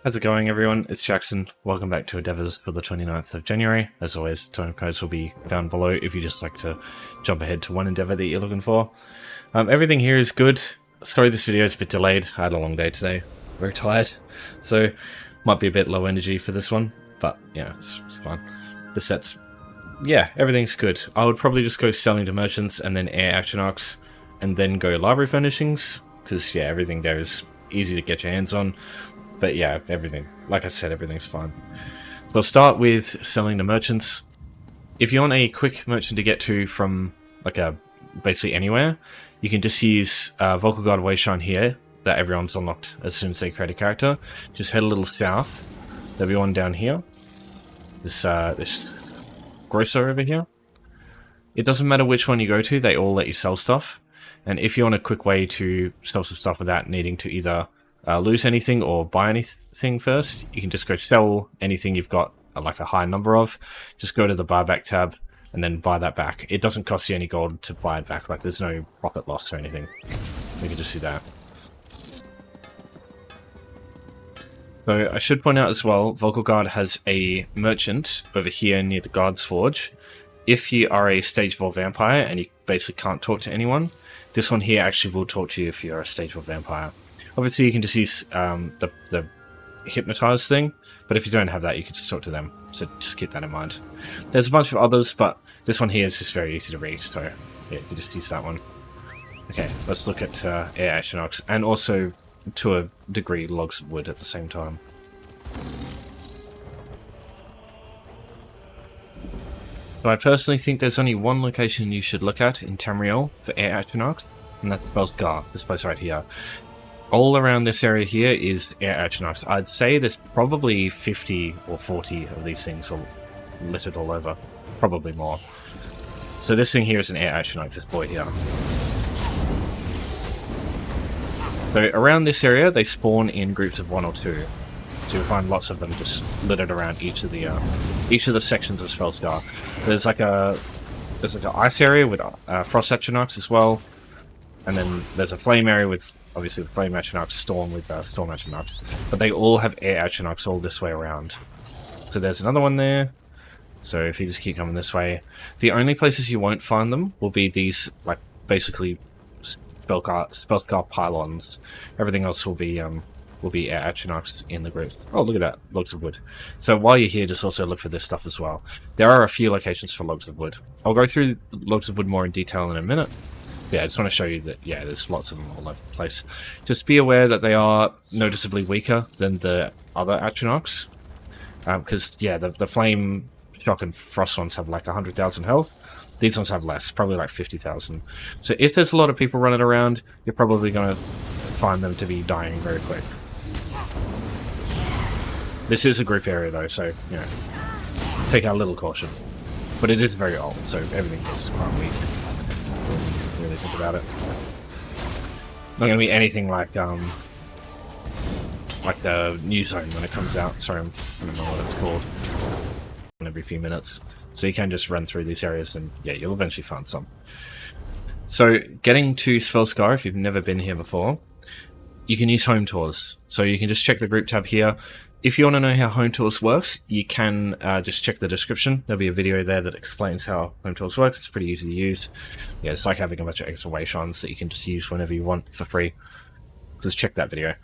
How's it going, everyone? It's Jackson. Welcome back to Endeavours for the 29th of January. As always, timecodes will be found below if you just like to jump ahead to one endeavour that you're looking for. Everything here is good. Sorry this video is a bit delayed. I had a long day today. Very tired. So, might be a bit low energy for this one. But, yeah, it's fine. The sets... yeah, everything's good. I would probably just go selling to merchants and then Air Atronachs and then go library furnishings. Because, yeah, everything there is easy to get your hands on. But yeah, everything, like I said, everything's fine. So I'll start with selling to merchants. If you want a quick merchant to get to from basically anywhere, you can just use Vocal Guard Wayshine here, that everyone's unlocked as soon as they create a character. Just head a little south. There'll be one down here. This grocer over here. It doesn't matter which one you go to, they all let you sell stuff. And if you want a quick way to sell some stuff without needing to either lose anything or buy anything first, you can just go sell anything you've got like a high number of. Just go to the buyback tab and then buy that back. It doesn't cost you any gold to buy it back, like there's no profit loss or anything. We can just do that. So I should point out as well, Vocal Guard has a merchant over here near the Guard's Forge. If you are a stage 4 vampire and you basically can't talk to anyone, this one here actually will talk to you if you're a stage 4 vampire. Obviously, you can just use the hypnotize thing, but if you don't have that, you can just talk to them. So just keep that in mind. There's a bunch of others, but this one here is just very easy to read, so yeah, you just use that one. Okay, let's look at Air Atronachs, and also, to a degree, logs of wood at the same time. So I personally think there's only one location you should look at in Tamriel for Air Atronachs, and that's Belsgar, this place right here. All around this area here is Air Atronachs. I'd say there's probably 50 or 40 of these things all littered all over. Probably more. So this thing here is an Air Atronach, this boy here. So around this area, they spawn in groups of 1 or 2. So you'll find lots of them just littered around each of the sections of Spellscar. There's like an ice area with Frost Atronachs as well. And then there's a flame area with obviously the Flame Atronachs, Storm with Storm Atronachs, but they all have Air Atronachs all this way around. So there's another one there. So if you just keep coming this way, the only places you won't find them will be these, like, basically Spellscar pylons. Everything else will be Air Atronachs in the group. Oh, look at that, logs of wood. So while you're here, just also look for this stuff as well. There are a few locations for logs of wood. I'll go through logs of wood more in detail in a minute. Yeah, I just want to show you that, yeah, there's lots of them all over the place. Just be aware that they are noticeably weaker than the other Atronachs. Because, yeah, the Flame, Shock, and Frost ones have like 100,000 health. These ones have less, probably like 50,000. So if there's a lot of people running around, you're probably going to find them to be dying very quick. This is a group area though, so, you know, take out a little caution. But it is very old, so everything is quite weak. Really think about it. Not going to be anything like the new zone when it comes out. Sorry, I don't know what it's called. Every few minutes, so you can just run through these areas, and yeah, you'll eventually find some. So, getting to Spellscar, if you've never been here before, you can use home tours. So you can just check the group tab here. If you want to know how Home Tours works, you can just check the description. There'll be a video there that explains how Home Tours works. It's pretty easy to use. Yeah, it's like having a bunch of extra wayshines that you can just use whenever you want for free. Just check that video.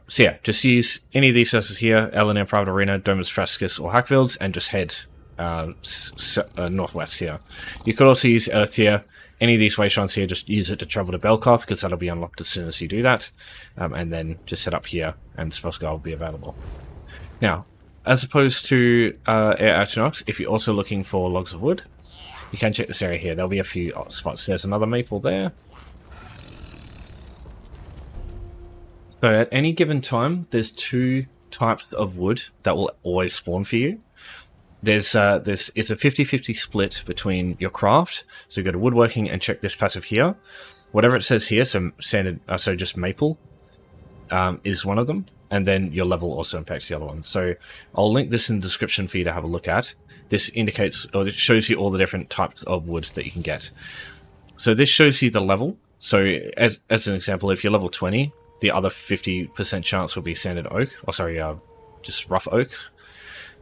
So yeah, just use any of these assets here, Eleanor Private Arena, Domus Frascus, or Hackfields, and just head northwest here. You could also use Earth here. Any of these wayshines here, just use it to travel to Belkoth, because that'll be unlocked as soon as you do that. And then just set up here, and Spellscar will be available. Now, as opposed to Air Atronachs, if you're also looking for logs of wood, you can check this area here. There'll be a few spots. There's another maple there. So at any given time, there's 2 types of wood that will always spawn for you. It's a 50-50 split between your craft. So you go to woodworking and check this passive here. Whatever it says here, so standard, so just maple, is one of them. And then your level also impacts the other one. So I'll link this in the description for you to have a look at. This indicates, or it shows you all the different types of wood that you can get. So this shows you the level. So as an example, if you're level 20, the other 50% chance will be standard oak, or sorry, just rough oak.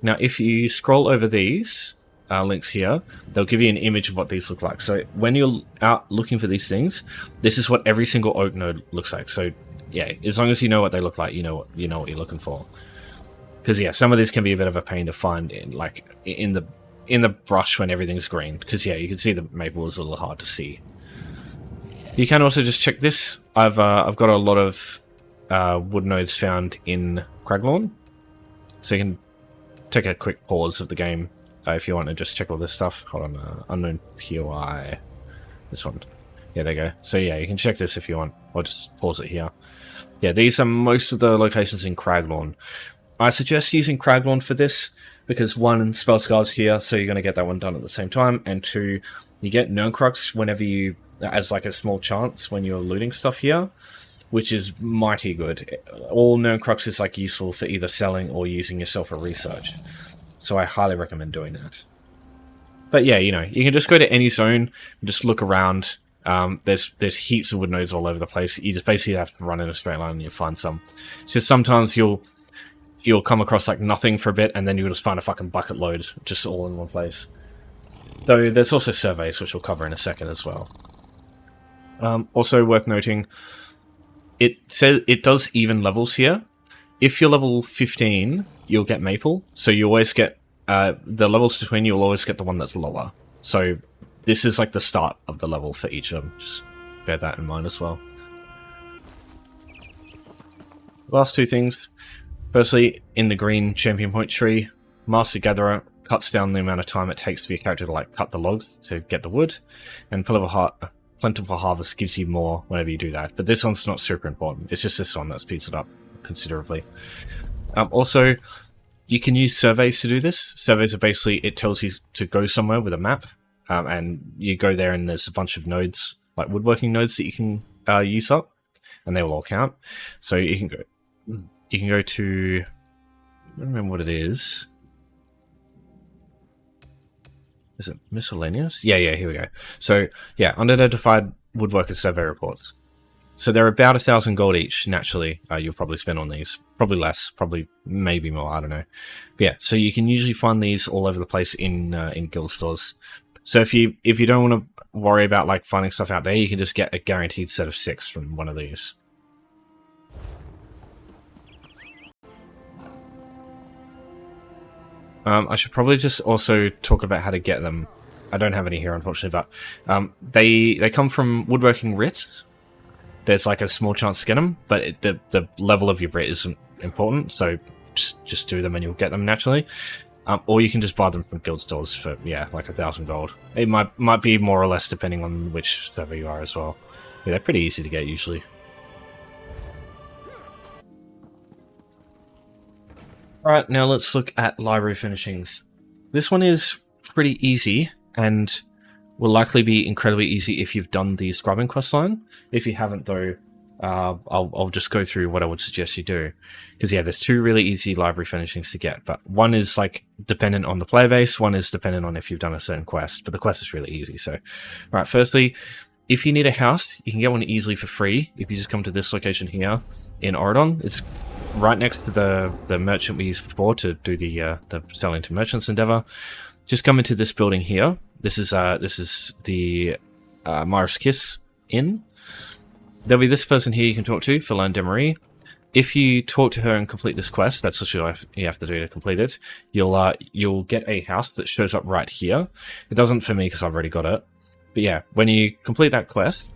Now, if you scroll over these links here, they'll give you an image of what these look like. So when you're out looking for these things, this is what every single oak node looks like. So yeah, as long as you know what they look like, you know what you're looking for. Because yeah, some of these can be a bit of a pain to find in the brush when everything's green. Because yeah, you can see the maple is a little hard to see. You can also just check this. I've got a lot of wood nodes found in Craglorn, so you can take a quick pause of the game if you want to just check all this stuff. Hold on, unknown POI. This one. Yeah, there you go. So yeah, you can check this if you want, or just pause it here. Yeah, these are most of the locations in Craglorn. I suggest using Craglorn for this, because one, Spellscar's here, so you're going to get that one done at the same time, and two, you get Nerncrux whenever you, as like a small chance when you're looting stuff here, which is mighty good. All Nerncrux is like useful for either selling or using yourself for research. So I highly recommend doing that. But yeah, you know, you can just go to any zone and just look around. There's heaps of wood nodes all over the place. You just basically have to run in a straight line and you'll find some. So sometimes you'll come across like nothing for a bit, and then you'll just find a fucking bucket load just all in one place. Though there's also surveys, which we'll cover in a second as well. Also worth noting, it says it does even levels here. If you're level 15, you'll get maple, so you always get the levels between you will always get the one that's lower. So this is like the start of the level for each of them. Just bear that in mind as well. Last two things. Firstly, in the green champion point tree, Master Gatherer cuts down the amount of time it takes for your character to like cut the logs to get the wood, and Plentiful Harvest gives you more whenever you do that. But this one's not super important. It's just this one that speeds it up considerably. Also, you can use surveys to do this. Surveys are basically, it tells you to go somewhere with a map, and you go there and there's a bunch of nodes, like woodworking nodes that you can use up, and they will all count. So you can go to, I don't remember what it is. Is it miscellaneous? Yeah, here we go. So yeah, unidentified woodworker survey reports. So they're about 1,000 gold each, naturally. You'll probably spend on these. Probably less, probably maybe more, I don't know. But yeah, so you can usually find these all over the place in guild stores. So if you don't want to worry about like finding stuff out there, you can just get a guaranteed set of 6 from one of these. I should probably just also talk about how to get them. I don't have any here, unfortunately, but they come from woodworking writs. There's like a small chance to get them, but the level of your writ isn't important, so just do them and you'll get them naturally. Or you can just buy them from guild stores for, yeah, like 1,000 gold. It might be more or less depending on which server you are as well. Yeah, they're pretty easy to get usually. Alright, now let's look at library furnishings. This one is pretty easy, and will likely be incredibly easy if you've done the scribing questline. If you haven't though, I'll just go through what I would suggest you do. Because yeah, there's 2 really easy library furnishings to get, but one is like dependent on the player base, one is dependent on if you've done a certain quest, but the quest is really easy. So, alright, firstly, if you need a house, you can get one easily for free if you just come to this location here in Oridon. It's right next to the merchant we used before to do the selling to merchants endeavor. Just come into this building here. This is the Mara's Kiss Inn. There'll be this person here you can talk to, Philan Demarie. If you talk to her and complete this quest, that's literally what you have to do to complete it. You'll get a house that shows up right here. It doesn't for me because I've already got it. But yeah, when you complete that quest,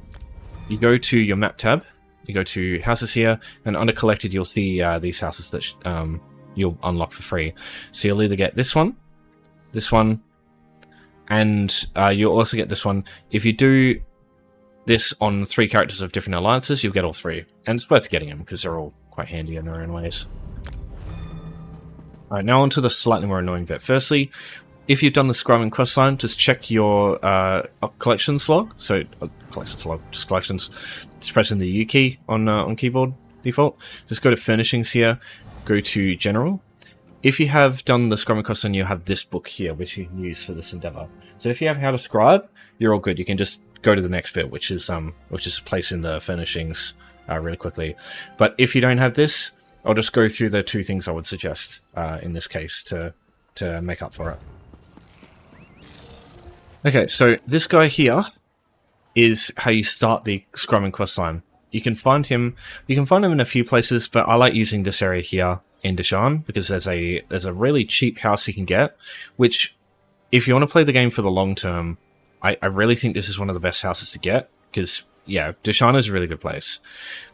you go to your map tab. You go to houses here, and under collected, you'll see these houses that you'll unlock for free. So you'll either get this one, and you'll also get this one. If you do this on 3 characters of different alliances, you'll get all 3. And it's worth getting them, because they're all quite handy in their own ways. Alright, now on to the slightly more annoying bit. Firstly, if you've done the scribing questline, just check your collections log. So, collections log, just collections. Just press in the U key on keyboard default. Just go to Furnishings here, go to General. If you have done the scribing questline, you have this book here, which you can use for this endeavor. So if you have how to scribe, you're all good. You can just go to the next bit, which is placing the furnishings really quickly. But if you don't have this, I'll just go through the 2 things I would suggest in this case to make up for it. Okay, so this guy here is how you start the scrumming quest line. You can find him in a few places, but I like using this area here in Deshan because there's a really cheap house you can get, which if you want to play the game for the long term, I really think this is one of the best houses to get because, yeah, Deshan is a really good place.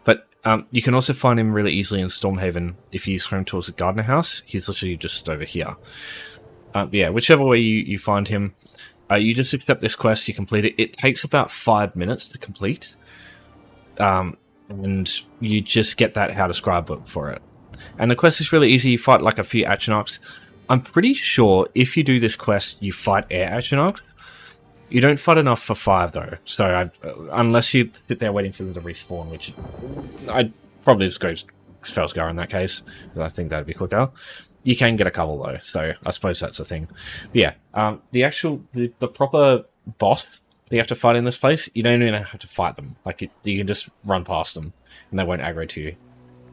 But you can also find him really easily in Stormhaven if you use home towards the Gardener house. He's literally just over here. Yeah, whichever way you find him, you just accept this quest, you complete it. It takes about 5 minutes to complete. And you just get that How to Scribe book for it. And the quest is really easy. You fight like a few Atronachs. I'm pretty sure if you do this quest, you fight Air Atronachs. You don't fight enough for 5 though. So unless you sit there waiting for them to respawn, which I'd probably just go Spellscar in that case, because I think that'd be quicker. You can get a couple though, so I suppose that's the thing. But yeah, the proper boss that you have to fight in this place, you don't even have to fight them. Like you can just run past them, and they won't aggro to you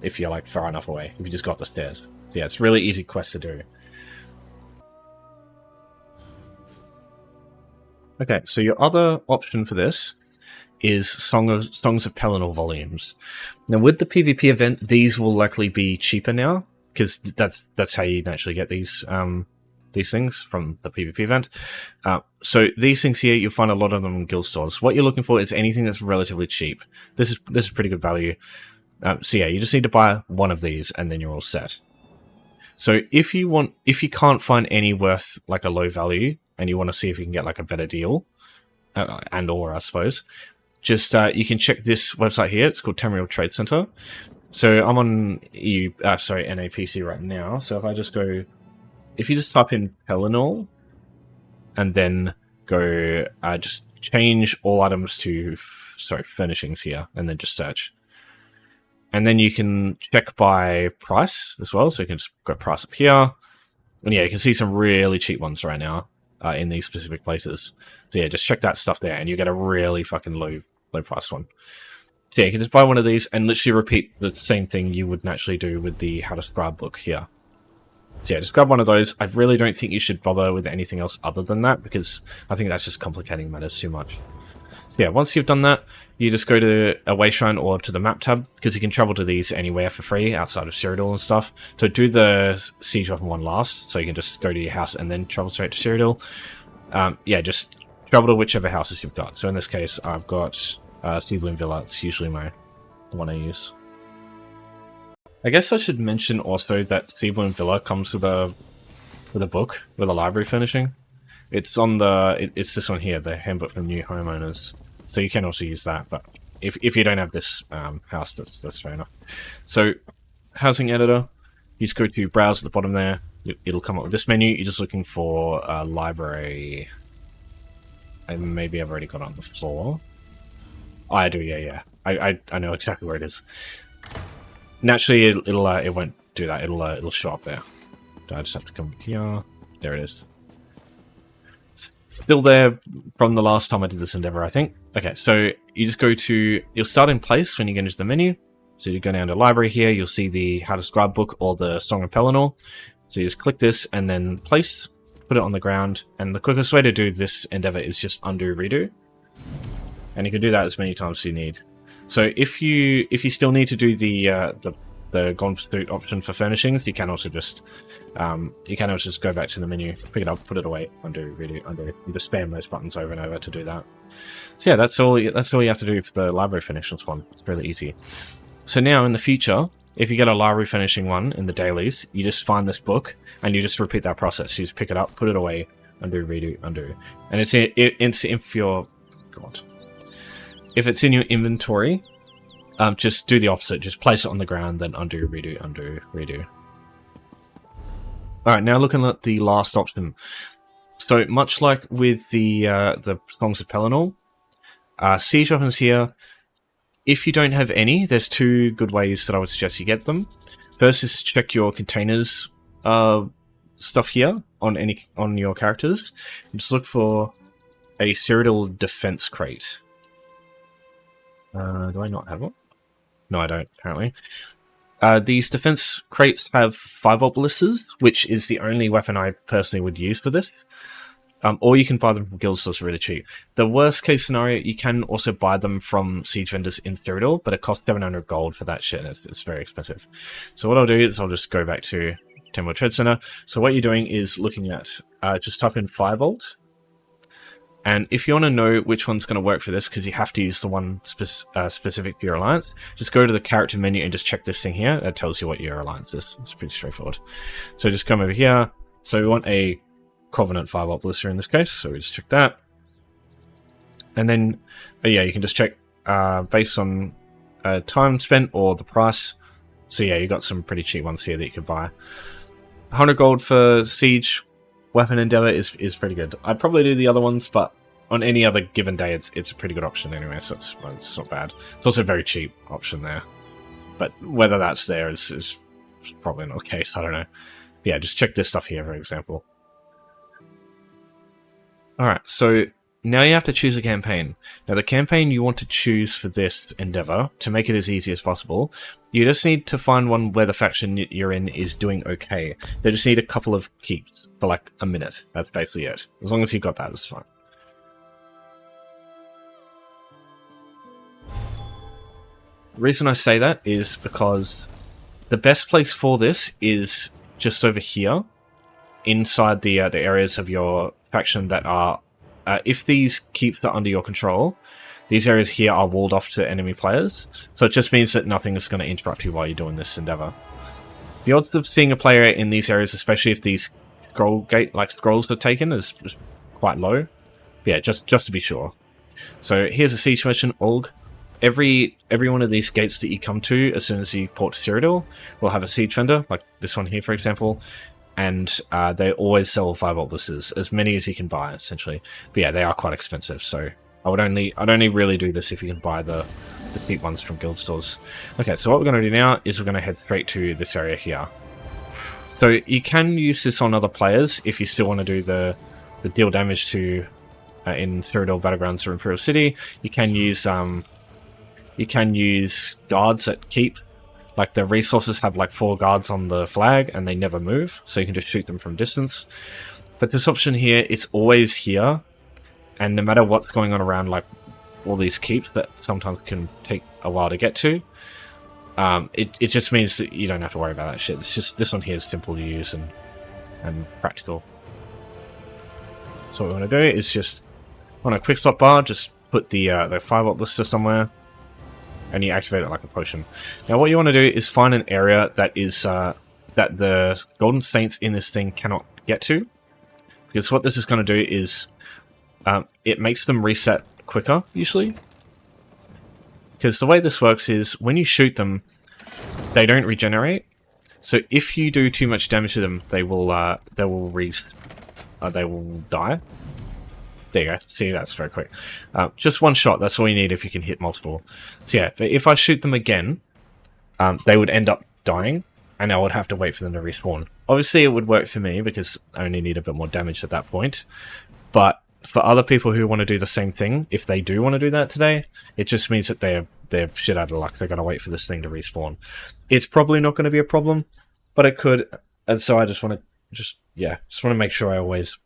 if you're like far enough away. If you just got the stairs, so yeah, it's a really easy quest to do. Okay, so your other option for this is Songs of Pelennor volumes. Now, with the PvP event, these will likely be cheaper now because that's how you naturally get these things from the PvP event. So these things here, you'll find a lot of them in guild stores. What you're looking for is anything that's relatively cheap. This is pretty good value. So yeah, you just need to buy one of these and then you're all set. So if you can't find any worth like a low value and you want to see if you can get like a better deal, or I suppose, just you can check this website here. It's called Tamriel Trade Center. So I'm on NAPC right now. So if you just type in Pelennor and then go just change all items to furnishings here and then just search. And then you can check by price as well. So you can just go price up here. And yeah, you can see some really cheap ones right now in these specific places. So yeah, just check that stuff there and you get a really fucking low price one. So yeah, you can just buy one of these and literally repeat the same thing you would naturally do with the How to Scribe book here. So yeah, just grab one of those. I really don't think you should bother with anything else other than that because I think that's just complicating matters too much. So yeah, once you've done that, you just go to a Wayshrine or to the map tab because you can travel to these anywhere for free outside of Cyrodiil and stuff. So do the Siege Weapon one last, so you can just go to your house and then travel straight to Cyrodiil. Yeah, just travel to whichever houses you've got. So in this case, I've got Seedling Villa. It's usually the one I use. I guess I should mention also that Seedling Villa comes with a book with a library furnishing. It's on it's this one here, the Handbook for New Homeowners. So you can also use that, but if you don't have this house, that's fair enough. So housing editor, you just go to browse at the bottom there. It'll come up with this menu. You're just looking for a library. And maybe I've already got it on the floor. Oh, I do, yeah. I know exactly where it is. Naturally, it won't do that. It'll show up there. I just have to come here. There it is. Still there from the last time I did this endeavor, I think. Okay, so you just you'll start in place when you get into the menu. So you go down to library here, you'll see the How to Scribe book or the Song of Pelennor. So you just click this and then place, put it on the ground. And the quickest way to do this endeavor is just undo, redo. And you can do that as many times as you need. So if you still need to do the Gone Pursuit option for furnishings, you can also just go back to the menu, pick it up, put it away, undo, redo, undo. You just spam those buttons over and over to do that. So yeah, that's all you have to do for the library furnishings one. It's really easy. So now in the future, if you get a library furnishing one in the dailies, you just find this book and you just repeat that process. You just pick it up, put it away, undo, redo, undo, and if it's in your inventory. Just do the opposite. Just place it on the ground, then undo, redo, undo, redo. Alright, now looking at the last option. So, much like with the Songs of Pelennor, siege weapons here, if you don't have any, there's 2 good ways that I would suggest you get them. First is to check your containers stuff here on your characters. And just look for a Cyrodiil defense crate. Do I not have one? No, I don't, apparently. these defense crates have 5-volt ballistas, which is the only weapon I personally would use for this. Or you can buy them from guild stores really cheap. The worst case scenario, you can also buy them from siege vendors in Cyrodiil, but it costs 700 gold for that shit, and it's very expensive. So what I'll do is I'll just go back to Temple Trade Center. So what you're doing is looking at, just type in 5-volt. And if you want to know which one's going to work for this, because you have to use the one specific to your alliance, just go to the character menu and just check this thing here. That tells you what your alliance is. It's pretty straightforward. So just come over here. So we want a Covenant 5-volt ballista in this case, so we just check that. And then, yeah, you can just check based on time spent or the price. So yeah, you got some pretty cheap ones here that you could buy. 100 gold for Siege Weapon Endeavor is pretty good. I'd probably do the other ones, but on any other given day, it's a pretty good option anyway, so it's not bad. It's also a very cheap option there. But whether that's there is probably not the case, I don't know. Yeah, just check this stuff here, for example. Alright, so now you have to choose a campaign. Now the campaign you want to choose for this endeavor, to make it as easy as possible, you just need to find one where the faction you're in is doing okay. They just need a couple of keeps for like a minute. That's basically it. As long as you've got that, it's fine. The reason I say that is because the best place for this is just over here, inside the areas of your faction that are, if these keeps are under your control, these areas here are walled off to enemy players, so it just means that nothing is going to interrupt you while you're doing this endeavor. The odds of seeing a player in these areas, especially if these scrolls are taken, is quite low. Yeah, just to be sure. So here's a siege mission, Ulg. Every one of these gates that you come to, as soon as you port to Cyrodiil, will have a siege vendor, like this one here, for example. And they always sell 5-volt ballistas, as many as you can buy, essentially. But yeah, they are quite expensive, so I'd only really do this if you can buy the cheap ones from guild stores. Okay, so what we're going to do now is we're going to head straight to this area here. So you can use this on other players if you still want to do the deal damage to in Cyrodiil Battlegrounds or Imperial City. You can use guards that keep. Like, the resources have like 4 guards on the flag and they never move, so you can just shoot them from distance. But this option here is always here, and no matter what's going on around like all these keeps that sometimes can take a while to get to, it just means that you don't have to worry about that shit. It's just, this one here is simple to use and practical. So what we want to do is just on a quick slot bar, just put the 5-volt blister somewhere, and you activate it like a potion. Now what you want to do is find an area that is that the Golden Saints in this thing cannot get to, because what this is going to do is it makes them reset quicker, usually. Because the way this works is when you shoot them, they don't regenerate. So if you do too much damage to them, they will die. There you go. See, that's very quick. Just one shot. That's all you need if you can hit multiple. So yeah, but if I shoot them again, they would end up dying, and I would have to wait for them to respawn. Obviously, it would work for me because I only need a bit more damage at that point. But for other people who want to do the same thing, if they do want to do that today, it just means that they're shit out of luck. They're going to wait for this thing to respawn. It's probably not going to be a problem, but it could. And so I just want to make sure I always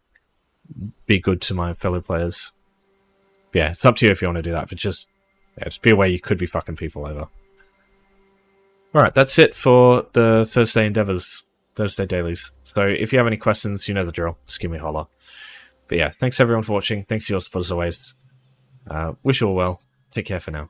be good to my fellow players. Yeah, it's up to you if you want to do that, but just be aware you could be fucking people over. Alright, that's it for the Thursday endeavors, Thursday dailies. So if you have any questions, you know the drill. Just give me a holler. But yeah, thanks everyone for watching. Thanks for your support as always. Wish you all well. Take care for now.